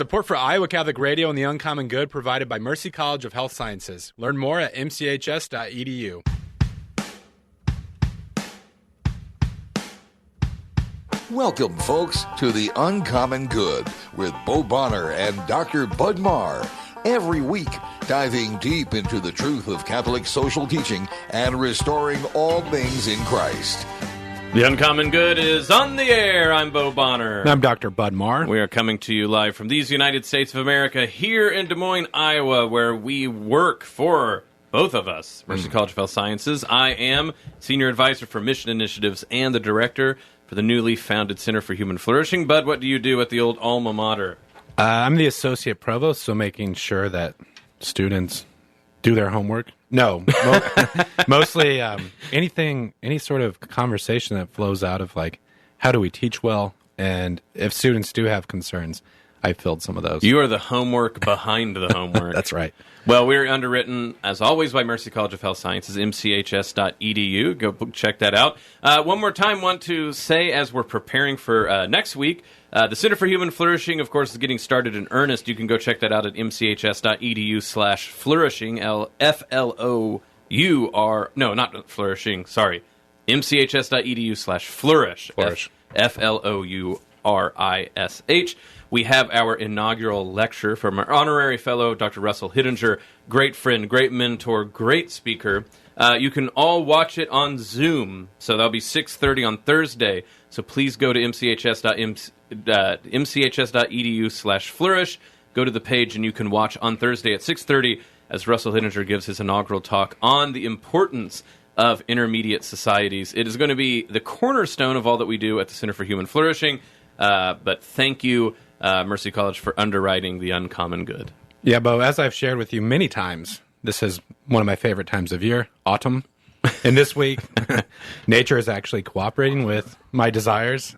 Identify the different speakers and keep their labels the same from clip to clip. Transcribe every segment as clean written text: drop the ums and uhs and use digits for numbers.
Speaker 1: Support for Iowa Catholic Radio and the Uncommon Good provided by Mercy College of Health Sciences. Learn more at mchs.edu.
Speaker 2: Welcome, folks, to the Uncommon Good with Bo Bonner and Dr. Bud Marr. Every week, diving deep into the truth of Catholic social teaching and restoring all things in Christ.
Speaker 3: The Uncommon Good is on the air. I'm Bo Bonner.
Speaker 1: And I'm Dr. Bud Marr.
Speaker 3: We are coming to you live from these United States of America here in Des Moines, Iowa, where we work for both of us, Mercy College of Health Sciences. I am Senior Advisor for Mission Initiatives and the Director for the newly founded Center for Human Flourishing. Bud, what do you do at the old alma mater?
Speaker 1: I'm the Associate Provost, so making sure that students do their homework. No, mostly any sort of conversation that flows out of, like, how do we teach well? And if students do have concerns, I filled some of those.
Speaker 3: You are the homework behind the homework.
Speaker 1: That's right.
Speaker 3: Well, we're underwritten, as always, by Mercy College of Health Sciences, mchs.edu. Go check that out. One more time, want to say, as we're preparing for next week, the Center for Human Flourishing, of course, is getting started in earnest. You can go check that out at mchs.edu/flourishing, F-L-O-U-R, no, not flourishing, sorry, mchs.edu/flourish, F-L-O-U-R-I-S-H. We have our inaugural lecture from our honorary fellow, Dr. Russell Hittinger, great friend, great mentor, great speaker. You can all watch it on Zoom, so that'll be 6:30 on Thursday. So please go to mchs.edu/flourish. Go to the page, and you can watch on Thursday at 6:30 as Russell Hittinger gives his inaugural talk on the importance of intermediate societies. It is going to be the cornerstone of all that we do at the Center for Human Flourishing. But thank you, Mercy College, for underwriting the Uncommon Good.
Speaker 1: Yeah, Bo, as I've shared with you many times, this is one of my favorite times of year, autumn. And this week, nature is actually cooperating with my desires.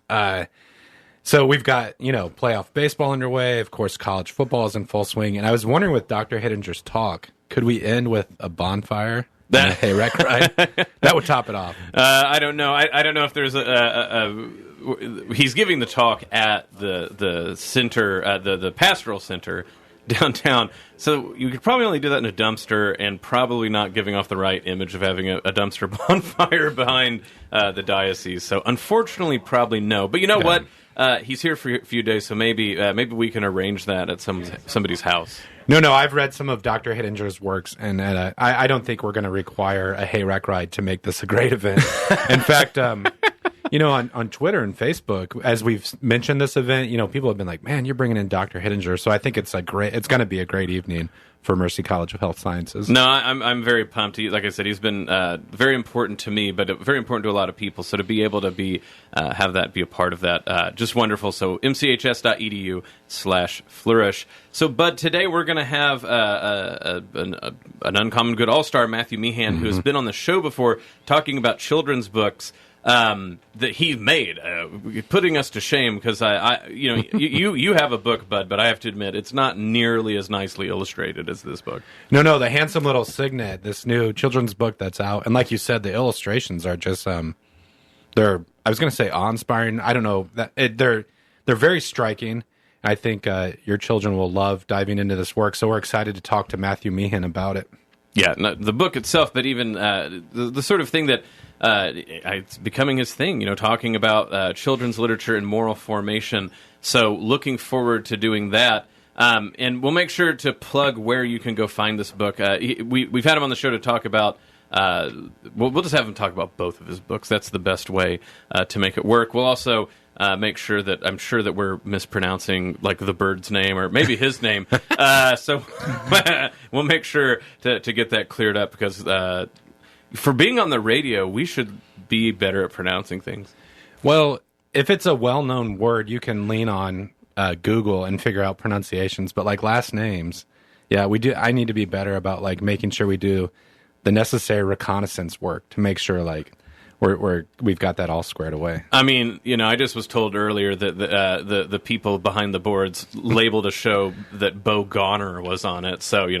Speaker 1: So we've got, playoff baseball underway. Of course, college football is in full swing. And I was wondering with Dr. Hittinger's talk, could we end with a bonfire? And a hayrack ride? That would top it off.
Speaker 3: I don't know. I don't know if there's he's giving the talk at the center, the pastoral center downtown. So you could probably only do that in a dumpster, and probably not giving off the right image of having a dumpster bonfire behind the diocese. So unfortunately, probably no. But you know what? He's here for a few days, so maybe we can arrange that at somebody's house.
Speaker 1: No, I've read some of Dr. Hittinger's works, and I don't think we're going to require a hayrack ride to make this a great event. In fact, on Twitter and Facebook, as we've mentioned this event, people have been like, man, you're bringing in Dr. Hittinger. So I think it's going to be a great evening for Mercy College of Health Sciences.
Speaker 3: No, I'm very pumped. Like I said, he's been very important to me, but very important to a lot of people. So to be able to have that be a part of that, just wonderful. So mchs.edu/flourish. So, Bud, today we're going to have an Uncommon Good All-Star, Matthew Mehan, who has been on the show before talking about children's books that he made, putting us to shame because you have a book, Bud, but I have to admit it's not nearly as nicely illustrated as this book.
Speaker 1: No, the handsome little signet, this new children's book that's out, and like you said, the illustrations are just I was going to say awe-inspiring. I don't know they're very striking. I think your children will love diving into this work, so we're excited to talk to Matthew Mehan about it.
Speaker 3: Yeah, the book itself, but even the sort of thing that it's becoming his thing, talking about children's literature and moral formation. So looking forward to doing that. And we'll make sure to plug where you can go find this book. We've had him on the show to talk about, we'll just have him talk about both of his books. That's the best way to make it work. We'll also make sure that I'm sure that we're mispronouncing like the bird's name or maybe his name. So we'll make sure to get that cleared up because for being on the radio, we should be better at pronouncing things.
Speaker 1: Well, if it's a well-known word, you can lean on Google and figure out pronunciations. But like last names, we do. I need to be better about like making sure we do the necessary reconnaissance work to make sure like we've got that all squared away.
Speaker 3: I mean, I just was told earlier that the people behind the boards labeled a show that Bo Goner was on it. So You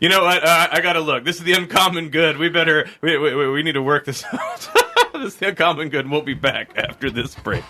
Speaker 3: know what? I gotta look. This is the Uncommon Good. We need to work this out. This is the Uncommon Good, and we'll be back after this break.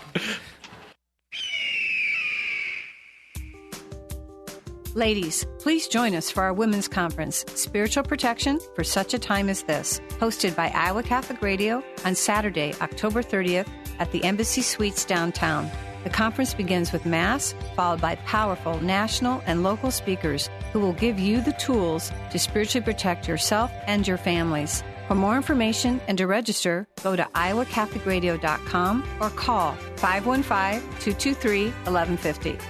Speaker 4: Ladies, please join us for our women's conference, Spiritual Protection for Such a Time as This, hosted by Iowa Catholic Radio on Saturday, October 30th at the Embassy Suites downtown. The conference begins with Mass, followed by powerful national and local speakers who will give you the tools to spiritually protect yourself and your families. For more information and to register, go to iowacatholicradio.com or call 515-223-1150.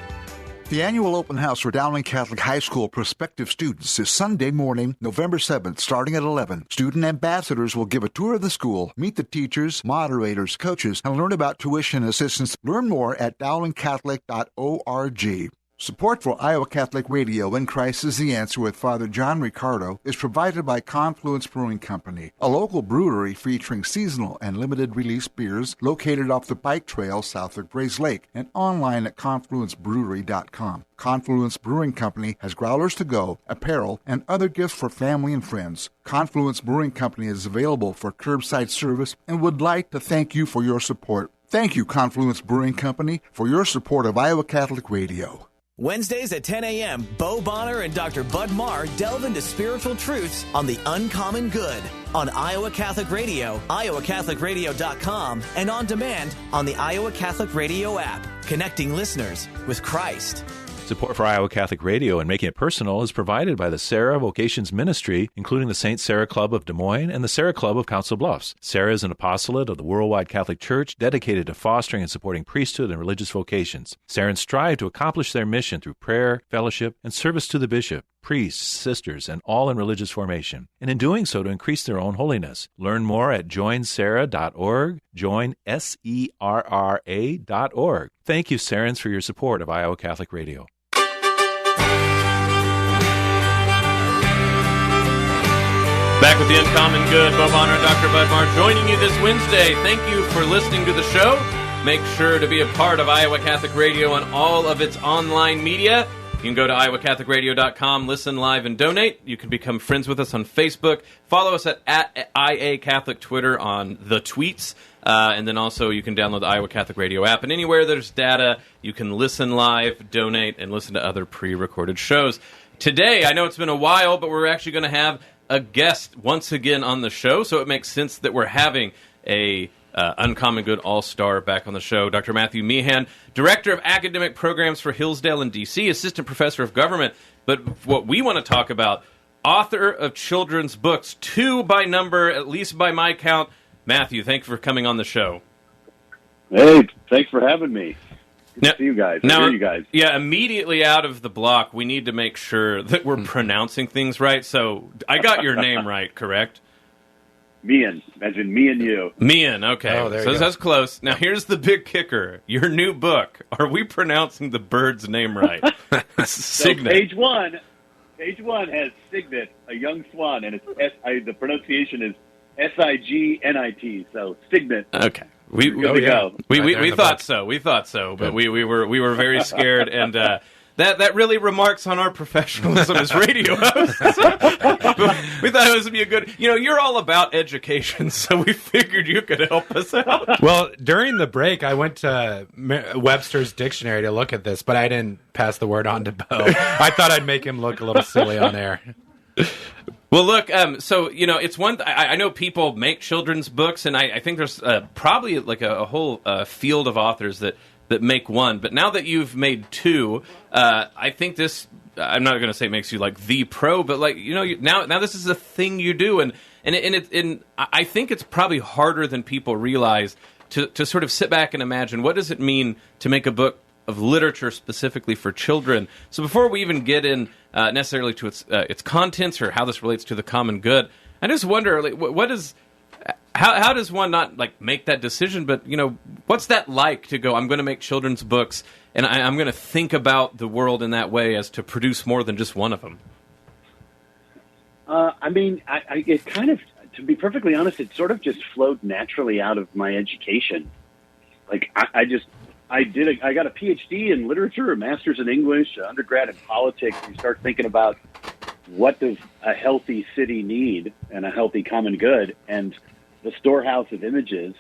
Speaker 5: The annual open house for Dowling Catholic High School prospective students is Sunday morning, November 7th, starting at 11. Student ambassadors will give a tour of the school, meet the teachers, moderators, coaches, and learn about tuition assistance. Learn more at dowlingcatholic.org. Support for Iowa Catholic Radio and Christ is the Answer with Father John Ricardo is provided by Confluence Brewing Company, a local brewery featuring seasonal and limited release beers located off the bike trail south of Grays Lake and online at confluencebrewery.com. Confluence Brewing Company has growlers to go, apparel, and other gifts for family and friends. Confluence Brewing Company is available for curbside service and would like to thank you for your support. Thank you, Confluence Brewing Company, for your support of Iowa Catholic Radio.
Speaker 6: Wednesdays at 10 a.m., Bo Bonner and Dr. Bud Marr delve into spiritual truths on the uncommon good on Iowa Catholic Radio, iowacatholicradio.com, and on demand on the Iowa Catholic Radio app, connecting listeners with Christ.
Speaker 7: Support for Iowa Catholic Radio and Making It Personal is provided by the Sarah Vocations Ministry, including the St. Sarah Club of Des Moines and the Sarah Club of Council Bluffs. Sarah is an apostolate of the Worldwide Catholic Church dedicated to fostering and supporting priesthood and religious vocations. Sarahans strive to accomplish their mission through prayer, fellowship, and service to the bishop, priests, sisters, and all in religious formation, and in doing so to increase their own holiness. Learn more at joinsarah.org, joinserra.org. Thank you, Sarahans, for your support of Iowa Catholic Radio.
Speaker 3: Back with the Uncommon Good, Bo Bonner and Dr. Bud Marr joining you this Wednesday. Thank you for listening to the show. Make sure to be a part of Iowa Catholic Radio on all of its online media. You can go to iowacatholicradio.com, listen live, and donate. You can become friends with us on Facebook. Follow us at IA Catholic Twitter on the tweets. And then also you can download the Iowa Catholic Radio app. And anywhere there's data, you can listen live, donate, and listen to other pre-recorded shows. Today, I know it's been a while, but we're actually going to have a guest once again on the show, so it makes sense that we're having a Uncommon Good All-Star back on the show. Dr. Matthew Mehan, Director of Academic Programs for Hillsdale in D.C., Assistant Professor of Government. But what we want to talk about, author of children's books, 2 by number, at least by my count. Matthew, thank you for coming on the show.
Speaker 8: Hey, thanks for having me. Good to see you guys.
Speaker 3: Now,
Speaker 8: you guys.
Speaker 3: Yeah, immediately out of the block, we need to make sure that we're pronouncing things right. So I got your name right, correct?
Speaker 8: Mehan, as in me and you.
Speaker 3: Mehan, okay.
Speaker 1: Oh, there
Speaker 3: so
Speaker 1: you go.
Speaker 3: that's close. Now here's the big kicker. Your new book. Are we pronouncing the bird's name right? Signet.
Speaker 8: So page one has Signet, a young swan, and the pronunciation is Signit. So Signet.
Speaker 3: Okay.
Speaker 8: We go.
Speaker 3: We thought so. We thought so, but we were very scared, and that really remarks on our professionalism as radio hosts. We thought it would be a good. You're all about education, so we figured you could help us out.
Speaker 1: Well, during the break, I went to Webster's Dictionary to look at this, but I didn't pass the word on to Bo. I thought I'd make him look a little silly on air.
Speaker 3: Well, look, so, it's one... I know people make children's books, and I think there's probably like a whole field of authors that make one. But now that you've made 2, I think this... I'm not going to say it makes you like the pro, but like, now this is a thing you do. And I think it's probably harder than people realize to sort of sit back and imagine, what does it mean to make a book of literature specifically for children? So before we even get in necessarily to its contents or how this relates to the common good, I just wonder, like, how does one not like make that decision? But what's that like to go, I'm going to make children's books, and I'm going to think about the world in that way as to produce more than just one of them?
Speaker 8: It kind of, to be perfectly honest, it sort of just flowed naturally out of my education. Like I got a PhD in literature, a master's in English, an undergrad in politics. You start thinking about what does a healthy city need and a healthy common good, and the storehouse of images,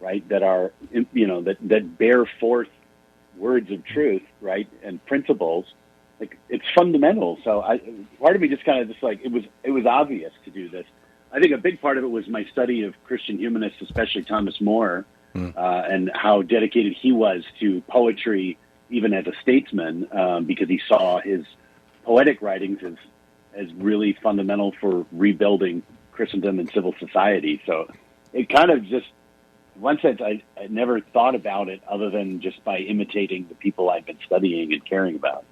Speaker 8: right, that are, that bear forth words of truth, right, and principles, like it's fundamental. So part of me just kind of just like it was obvious to do this. I think a big part of it was my study of Christian humanists, especially Thomas More, and how dedicated he was to poetry, even as a statesman, because he saw his poetic writings as really fundamental for rebuilding Christendom and civil society. So it kind of just, in one sense, I never thought about it other than just by imitating the people I've been studying and caring about.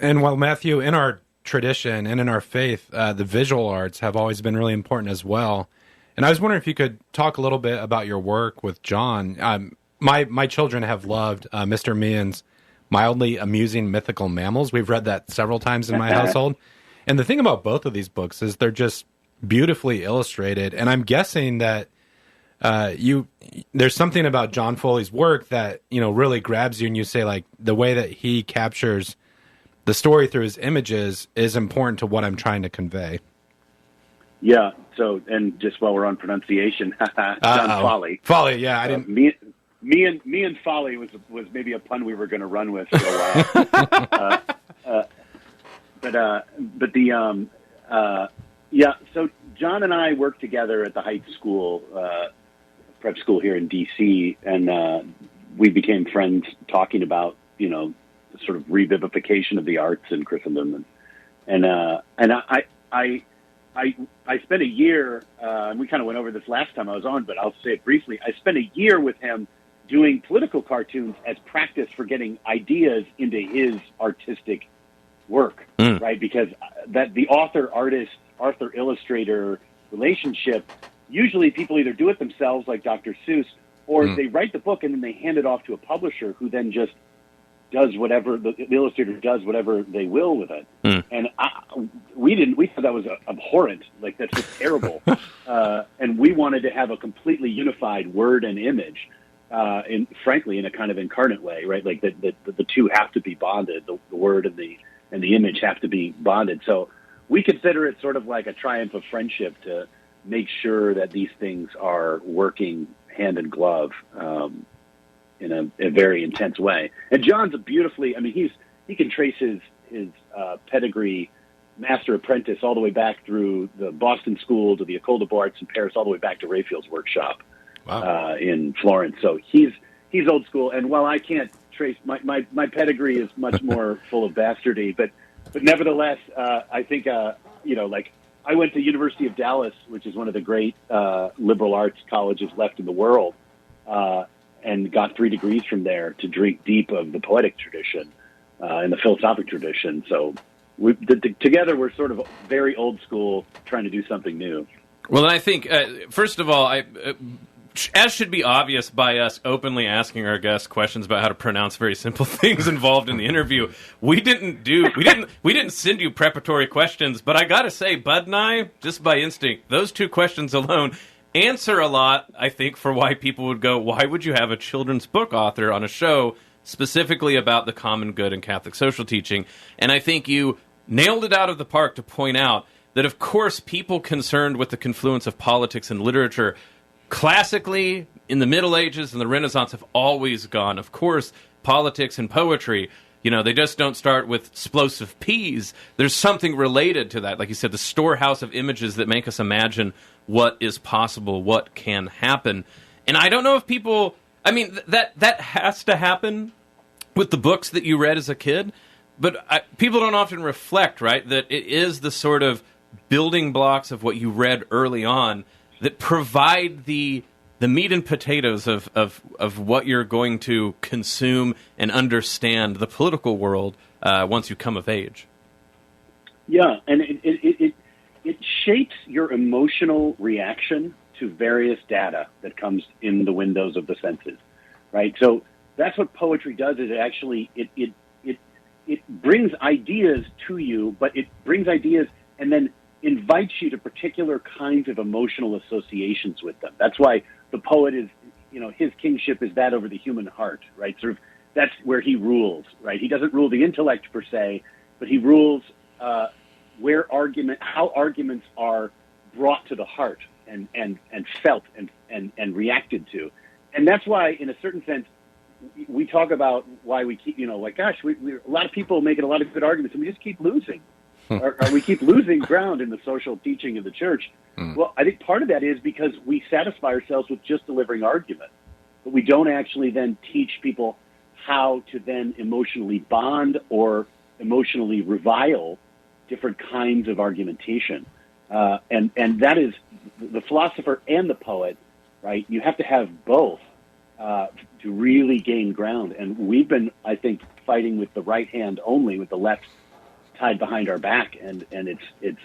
Speaker 1: And while Matthew, in our tradition and in our faith, the visual arts have always been really important as well. And I was wondering if you could talk a little bit about your work with John. My children have loved Mr. Mehan's Mildly Amusing Mythical Mammals. We've read that several times in my household. And the thing about both of these books is they're just beautifully illustrated. And I'm guessing that there's something about John Foley's work that, really grabs you, and you say, like, the way that he captures the story through his images is important to what I'm trying to convey.
Speaker 8: Yeah. So, and just while we're on pronunciation, John Foley.
Speaker 1: Foley, yeah. I didn't.
Speaker 8: Me and Foley was maybe a pun we were going to run with for a while. So John and I worked together at the Heights School, prep school here in D.C., and we became friends talking about, the sort of revivification of the arts in Christendom. And I spent a year, and we kind of went over this last time I was on, but I'll say it briefly. I spent a year with him doing political cartoons as practice for getting ideas into his artistic work, right? Because that the author-artist, author-illustrator relationship, usually people either do it themselves, like Dr. Seuss, or they write the book and then they hand it off to a publisher who then just does whatever, the illustrator does whatever they will with it. And we thought that was abhorrent, like that's just terrible. And we wanted to have a completely unified word and image, frankly, in a kind of incarnate way, right? Like the two have to be bonded, the word and the image have to be bonded. So we consider it sort of like a triumph of friendship to make sure that these things are working hand in glove in a very intense way. And John's he can trace his pedigree, master apprentice, all the way back through the Boston School to the École des Beaux-Arts in Paris, all the way back to Raphael's workshop in Florence. So he's old school. And while I can't trace my pedigree is much more full of bastardy, but nevertheless, I think I went to University of Dallas, which is one of the great liberal arts colleges left in the world, and got 3 degrees from there to drink deep of the poetic tradition and the philosophic tradition. So together we're sort of very old school, trying to do something new.
Speaker 3: Well, and I think, first of all, as should be obvious by us openly asking our guests questions about how to pronounce very simple things involved in the interview, we didn't send you preparatory questions. But I gotta say, Bud and I, just by instinct, those 2 questions alone answer a lot, I think, for why people would go, why would you have a children's book author on a show specifically about the common good and Catholic social teaching? And I think you nailed it out of the park to point out that, of course, people concerned with the confluence of politics and literature classically, in the Middle Ages and the Renaissance, have always gone, of course, politics and poetry. They just don't start with explosive peas. There's something related to that. Like you said, the storehouse of images that make us imagine what is possible, what can happen. And I don't know if people... that has to happen with the books that you read as a kid, but people don't often reflect, right, that it is the sort of building blocks of what you read early on that provide the meat and potatoes of what you're going to consume and understand the political world once you come of age.
Speaker 8: Yeah, and it shapes your emotional reaction to various data that comes in the windows of the senses, right? So that's what poetry does. Is it actually it brings ideas to you, but it brings ideas and then invites you to particular kinds of emotional associations with them. That's why the poet is, his kingship is that over the human heart, right? Sort of that's where he rules, right? He doesn't rule the intellect per se, but he rules how arguments are brought to the heart and felt and reacted to. And that's why, in a certain sense, we talk about why we keep, like, gosh, we a lot of people making a lot of good arguments, and we just keep losing. Or we keep losing ground in the social teaching of the church. Well, I think part of that is because we satisfy ourselves with just delivering argument, but we don't actually then teach people how to then emotionally bond or emotionally revile different kinds of argumentation. And that is the philosopher and the poet, right? You have to have both to really gain ground. And we've been, I think, fighting with the right hand only, with the left tied behind our back, and it's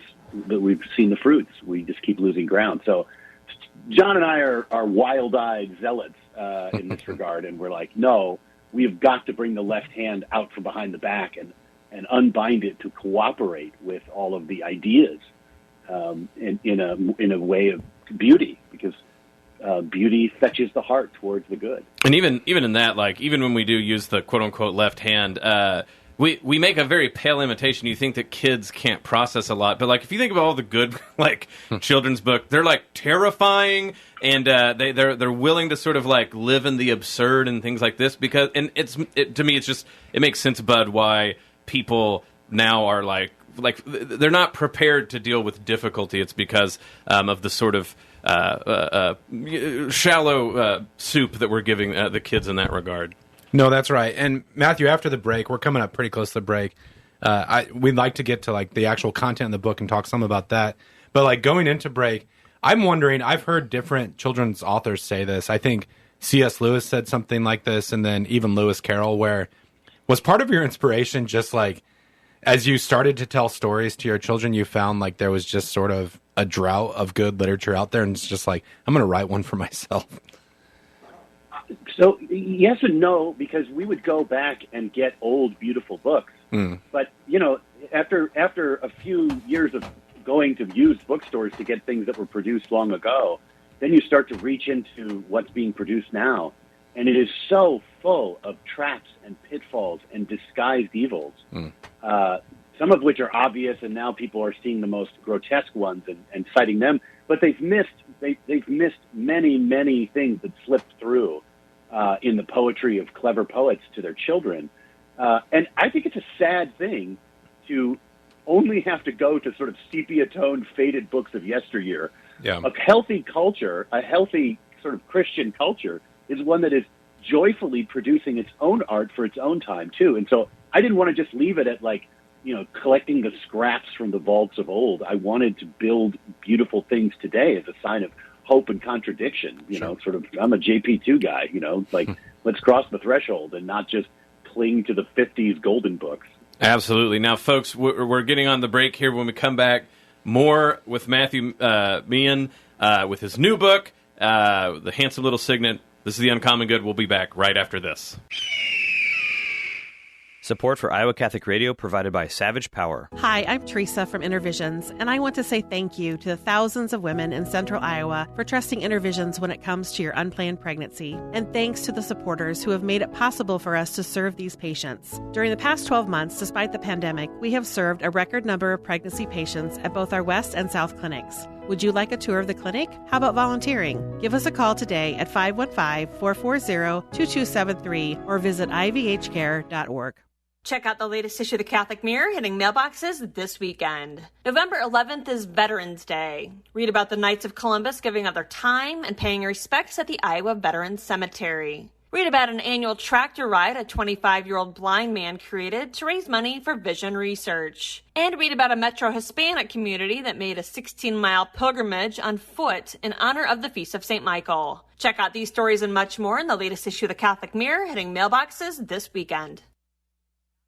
Speaker 8: we've seen the fruits. We just keep losing ground. So John and I are wild-eyed zealots in this regard, and we're like, no, we have got to bring the left hand out from behind the back and unbind it to cooperate with all of the ideas in a way of beauty, because beauty fetches the heart towards the good.
Speaker 3: And even in that, like, even when we do use the quote-unquote left hand, we make a very pale imitation. You think that kids can't process a lot, but like if you think about all the good like children's book, they're like terrifying, and they're willing to sort of like live in the absurd and things like this, because to me it makes sense, Bud, why people now are like they're not prepared to deal with difficulty. It's because of the sort of shallow soup that we're giving the kids in that regard.
Speaker 1: No, that's right. And Matthew, after the break, we're coming up pretty close to the break. We'd like to get to like the actual content in the book and talk some about that. But like going into break, I'm wondering, I've heard different children's authors say this. I think C.S. Lewis said something like this, and then even Lewis Carroll, where was part of your inspiration just like as you started to tell stories to your children, you found like there was just sort of a drought of good literature out there, and it's just like, I'm going to write one for myself.
Speaker 8: So yes and no, because we would go back and get old, beautiful books. But, after a few years of going to used bookstores to get things that were produced long ago, then you start to reach into what's being produced now. And it is so full of traps and pitfalls and disguised evils, some of which are obvious, and now people are seeing the most grotesque ones and citing them. But they've missed many, many things that slipped through in the poetry of clever poets to their children. And I think it's a sad thing to only have to go to sort of sepia-toned, faded books of yesteryear.
Speaker 1: Yeah.
Speaker 8: A healthy culture, a healthy sort of Christian culture, is one that is joyfully producing its own art for its own time, too. And so I didn't want to just leave it at, like, collecting the scraps from the vaults of old. I wanted to build beautiful things today as a sign of hope and contradiction. Sort of, I'm a JP2 guy, like, let's cross the threshold and not just cling to the 50s golden books.
Speaker 3: Absolutely. Now, folks, we're getting on the break here. When we come back, more with Matthew Mehan with his new book, The Handsome Little Signet. This is The Uncommon Good. We'll be back right after this.
Speaker 9: Support for Iowa Catholic Radio provided by Savage Power.
Speaker 10: Hi, I'm Teresa from Intervisions, and I want to say thank you to the thousands of women in Central Iowa for trusting Intervisions when it comes to your unplanned pregnancy. And thanks to the supporters who have made it possible for us to serve these patients. During the past 12 months, despite the pandemic, we have served a record number of pregnancy patients at both our West and South clinics. Would you like a tour of the clinic? How about volunteering? Give us a call today at 515-440-2273 or visit ivhcare.org.
Speaker 11: Check out the latest issue of the Catholic Mirror hitting mailboxes this weekend. November 11th is Veterans Day. Read about the Knights of Columbus giving up their time and paying respects at the Iowa Veterans Cemetery. Read about an annual tractor ride a 25-year-old blind man created to raise money for vision research. And read about a Metro Hispanic community that made a 16-mile pilgrimage on foot in honor of the Feast of St. Michael. Check out these stories and much more in the latest issue of the Catholic Mirror hitting mailboxes this weekend.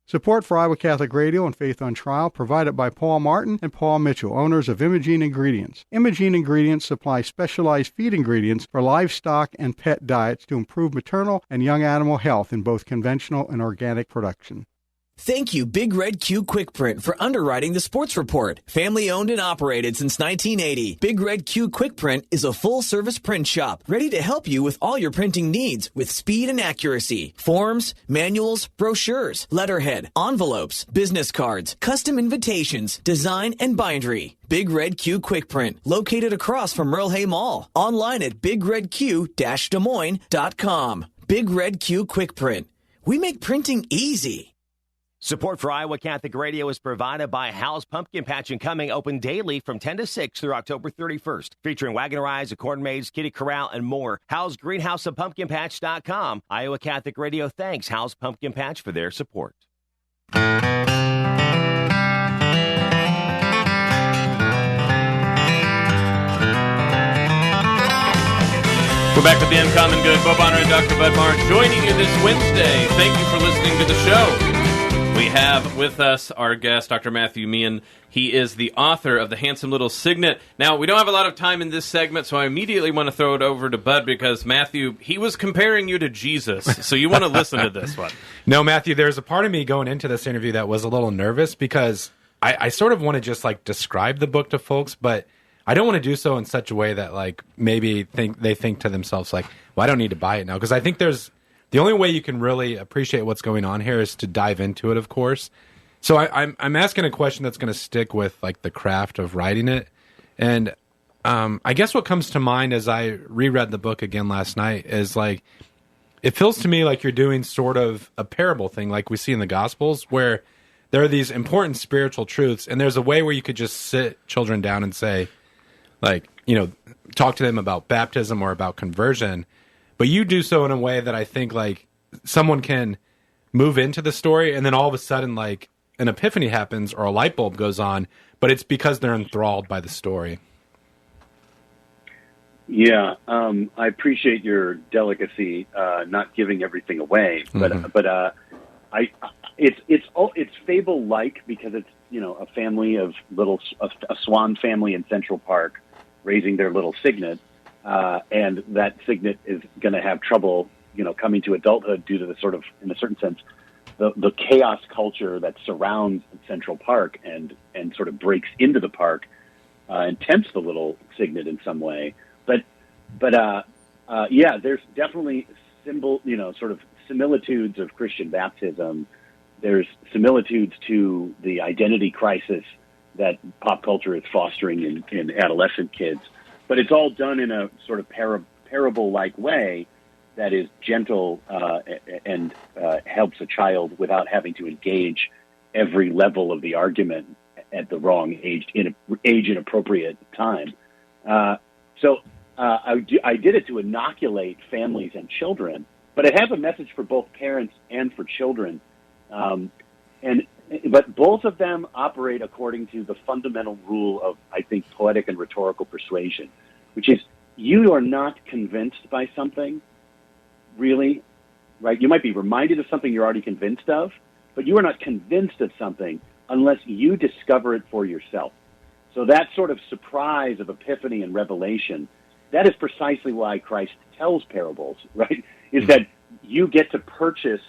Speaker 12: Support for Iowa Catholic Radio and Faith on Trial provided by Paul Martin and Paul Mitchell, owners of Imogene Ingredients. Imogene Ingredients supply specialized feed ingredients for livestock and pet diets to improve maternal and young animal health in both conventional and organic production.
Speaker 6: Thank you, Big Red Q Quick Print, for underwriting the sports report. Family owned and operated since 1980, Big Red Q Quick Print is a full-service print shop ready to help you with all your printing needs with speed and accuracy. Forms, manuals, brochures, letterhead, envelopes, business cards, custom invitations, design, and bindery. Big Red Q Quick Print, located across from Merle Hay Mall. Online at bigredq-desmoines.com. Big Red Q Quick Print. We make printing easy.
Speaker 13: Support for Iowa Catholic Radio is provided by Hal's Pumpkin Patch and Coming, open daily from 10 to 6 through October 31st. Featuring Wagonerize, Corn Maze, Kitty Corral, and more. Hal's Greenhouse of PumpkinPatch.com. Iowa Catholic Radio thanks Hal's Pumpkin Patch for their support.
Speaker 3: We're back with the Uncommon Good. Bo Bonner and Dr. Bud Marr joining you this Wednesday. Thank you for listening to the show. We have with us our guest, Dr. Matthew Mehan. He is the author of The Handsome Little Signet. Now, we don't have a lot of time in this segment, so I immediately want to throw it over to Bud because, Matthew, he was comparing you to Jesus, so you want to listen to this one.
Speaker 1: No, Matthew, there's a part of me going into this interview that was a little nervous because I sort of want to just, describe the book to folks, but I don't want to do so in such a way that, maybe they think to themselves, well, I don't need to buy it now. Because I think the only way you can really appreciate what's going on here is to dive into it, of course. So I'm asking a question that's going to stick with, the craft of writing it. And I guess what comes to mind as I reread the book again last night is, it feels to me like you're doing sort of a parable thing like we see in the Gospels, where there are these important spiritual truths, and there's a way where you could just sit children down and say, talk to them about baptism or about conversion, but you do so in a way that I think someone can move into the story and then all of a sudden an epiphany happens or a light bulb goes on, but it's because they're enthralled by the story.
Speaker 8: Yeah, I appreciate your delicacy, not giving everything away, but it's fable-like because it's a family of a swan family in Central Park raising their little signet, and that signet is going to have trouble, coming to adulthood due to the sort of, in a certain sense, the chaos culture that surrounds Central Park and sort of breaks into the park and tempts the little signet in some way. But there's definitely sort of similitudes of Christian baptism. There's similitudes to the identity crisis that pop culture is fostering in adolescent kids. But it's all done in a sort of parable-like way that is gentle and helps a child without having to engage every level of the argument at the wrong age-inappropriate time. So I did it to inoculate families and children, but it has a message for both parents and for children. But both of them operate according to the fundamental rule of, I think, poetic and rhetorical persuasion, which is you are not convinced by something, really, right? You might be reminded of something you're already convinced of, but you are not convinced of something unless you discover it for yourself. So that sort of surprise of epiphany and revelation, that is precisely why Christ tells parables, right? Is that you get to purchase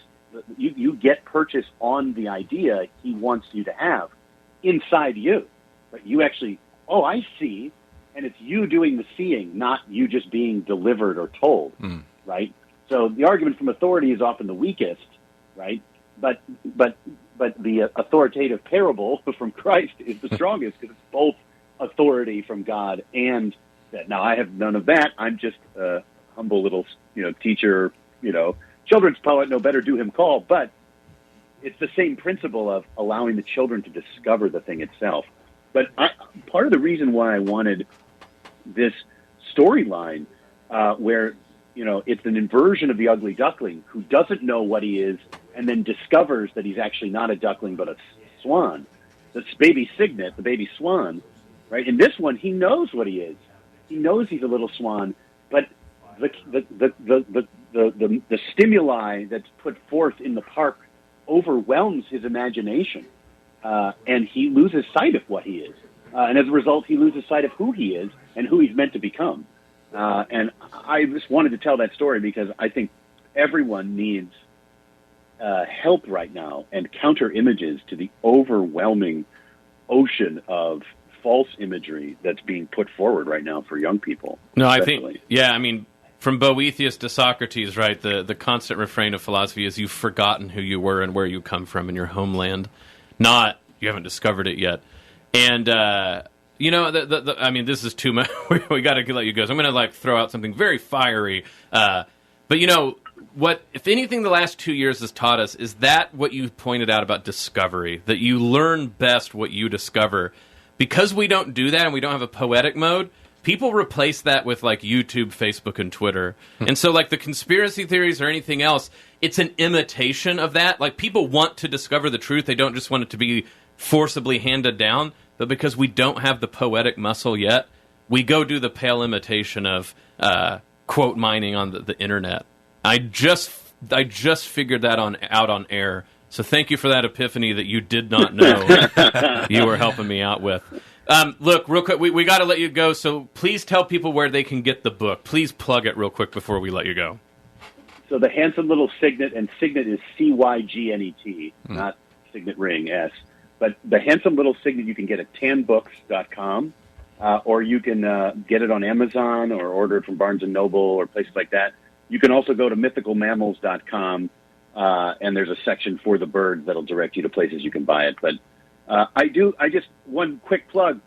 Speaker 8: you get purchase on the idea he wants you to have inside you. But you actually, I see, and it's you doing the seeing, not you just being delivered or told, right? So the argument from authority is often the weakest, right? But the authoritative parable from Christ is the strongest because it's both authority from God and that. Now, I have none of that. I'm just a humble little, teacher, children's poet, no better do him call, but it's the same principle of allowing the children to discover the thing itself. But part of the reason why I wanted this storyline where, it's an inversion of the ugly duckling who doesn't know what he is and then discovers that he's actually not a duckling but a swan. This baby cygnet, the baby swan, right? In this one, he knows what he is. He knows he's a little swan, but the stimuli that's put forth in the park overwhelms his imagination, and he loses sight of what he is. And as a result, he loses sight of who he is and who he's meant to become. And I just wanted to tell that story because I think everyone needs help right now and counter images to the overwhelming ocean of false imagery that's being put forward right now for young people.
Speaker 3: No,
Speaker 8: especially.
Speaker 3: I think, from Boethius to Socrates, right, the constant refrain of philosophy is you've forgotten who you were and where you come from in your homeland, not you haven't discovered it yet. And, this is too much. We got to let you go. So I'm going to, throw out something very fiery. But, if anything, the last 2 years has taught us is that what you pointed out about discovery, that you learn best what you discover. Because we don't do that and we don't have a poetic mode, people replace that with like YouTube, Facebook, and Twitter. And so like the conspiracy theories or anything else, it's an imitation of that. Like people want to discover the truth. They don't just want it to be forcibly handed down. But because we don't have the poetic muscle yet, we go do the pale imitation of quote mining on the internet. I just figured that out on air. So thank you for that epiphany that you did not know you were helping me out with. Look, real quick, we got to let you go, so please tell people where they can get the book. Please plug it real quick before we let you go.
Speaker 8: So the Handsome Little Signet, and Signet is Cygnet, not Signet Ring, S. But the Handsome Little Signet you can get at tanbooks.com, or you can get it on Amazon or order it from Barnes & Noble or places like that. You can also go to mythicalmammals.com, and there's a section for the birds that'll direct you to places you can buy it. But one quick plug.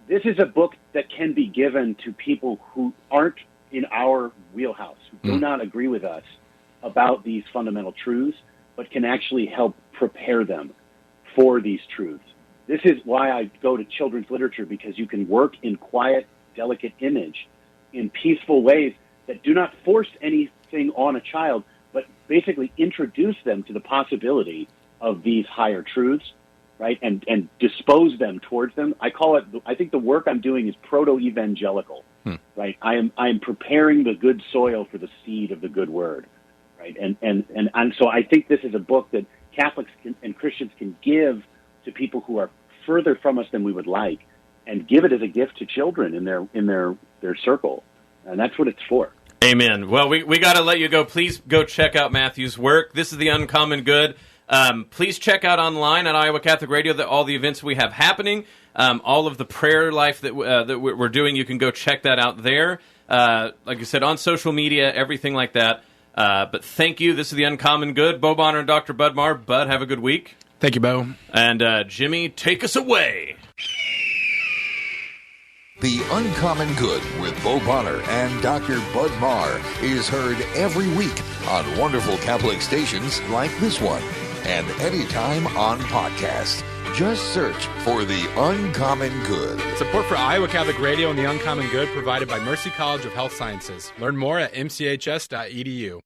Speaker 8: This is a book that can be given to people who aren't in our wheelhouse, who do not agree with us about these fundamental truths, but can actually help prepare them for these truths. This is why I go to children's literature, because you can work in quiet, delicate image in peaceful ways that do not force anything on a child, but basically introduce them to the possibility of these higher truths, right? And dispose them towards them. I think the work I'm doing is proto-evangelical, right? I am preparing the good soil for the seed of the good word, right? And so I think this is a book that Catholics and Christians can give to people who are further from us than we would like, and give it as a gift to children in their circle. And that's what it's for.
Speaker 3: Amen. Well, we got to let you go. Please go check out Matthew's work. This is The Uncommon Good. Please check out online at Iowa Catholic Radio all the events we have happening, all of the prayer life that we're doing. You can go check that out there. Like I said, on social media, everything like that. But thank you. This is The Uncommon Good. Bo Bonner and Dr. Bud Marr. Bud, have a good week.
Speaker 1: Thank you, Bo.
Speaker 3: And Jimmy, take us away.
Speaker 2: The Uncommon Good with Bo Bonner and Dr. Bud Marr is heard every week on wonderful Catholic stations like this one, and anytime on podcast. Just search for The Uncommon Good.
Speaker 1: Support for Iowa Catholic Radio and The Uncommon Good provided by Mercy College of Health Sciences. Learn more at mchs.edu.